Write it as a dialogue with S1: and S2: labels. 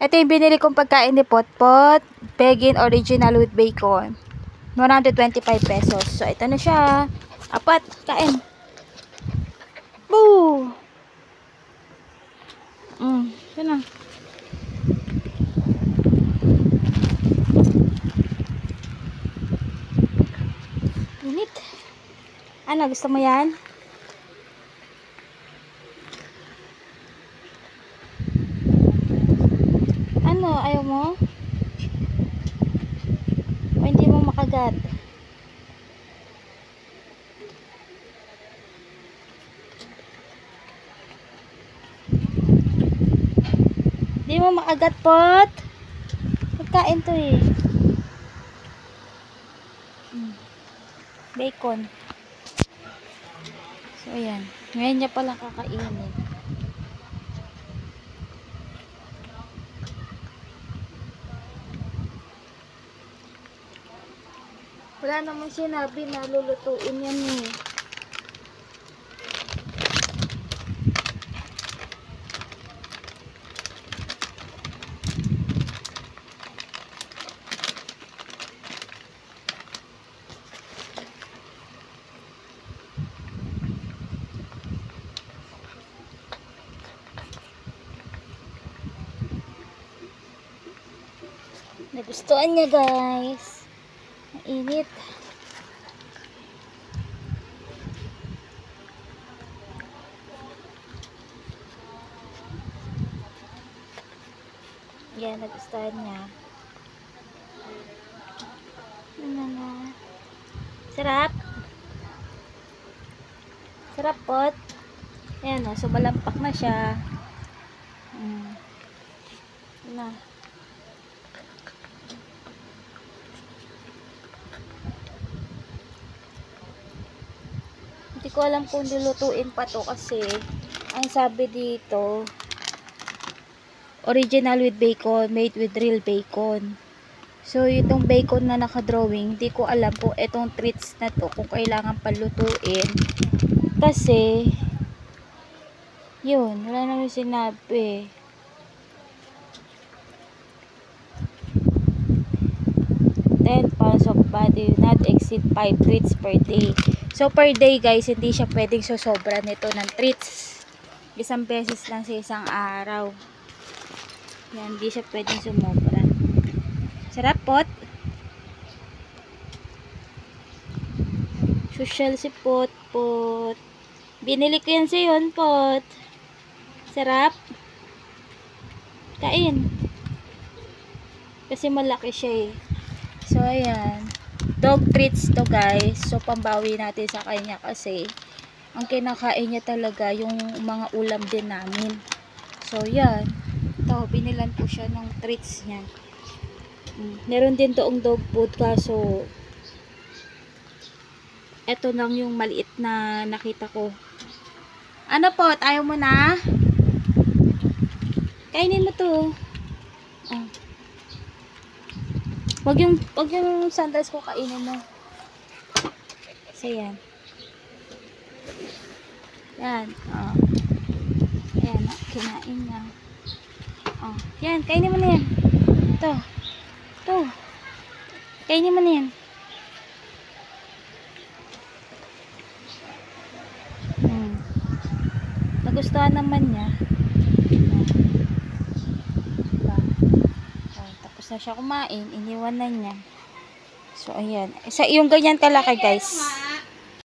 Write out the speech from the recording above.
S1: Ito yung binili kong pagkain ni Potpot. Vegan original with bacon. 125 pesos. So, ito na siya. Apat. Kain. Boo! Yun na. Init. Ano, gusto mo yan? Ano, ayaw mo? O hindi mo makagat? Hindi mo makagat, Pot? Pagkain to eh. Bacon. So, ayan. Ngayon niya palang kakainin. Wala namang sinabi na lulutuin yan eh. Nagustuhan niya, guys. Mainit. Yan, nagustuhan niya. Sarap. Sarap, Pot. Ayan, o. So, malampak na siya. Na. Hindi ko alam kung lulutuin pa to kasi ang sabi dito original with bacon, made with real bacon. So itong bacon na nakadrawing, hindi ko alam kung itong treats na to kung kailangan palutuin kasi yun, wala naman sinabi. £10 of body not exceed 5 treats per day. So per day, guys, hindi siya pwedeng sosobra nito ng treats. Isang beses lang sa isang araw. Yan, hindi siya pwedeng sumobra. Sarap, Pot. Social si Pot. Binili ko yan sa'yo, Pot. Sarap. Kain. Kasi malaki siya eh. So, ayan. Dog treats to, guys. So, pambawi natin sa kanya kasi ang kinakain niya talaga yung mga ulam din namin. So, yan. Ito, binilan po siya ng treats niya. Meron din doong dog food kaso eto lang yung maliit na nakita ko. Ano, Pot? Ayaw mo na? Kainin mo to. Wag yung sandals ko kainin mo. So, yan. Yan. Ayan, kinain niya. Yan, kainin mo na yan. Ito. Kainin mo na yan. Nagustuhan naman niya. Tapos na siya kumain, iniwan na niya. So, ayan. Yung ganyan kalaki, guys.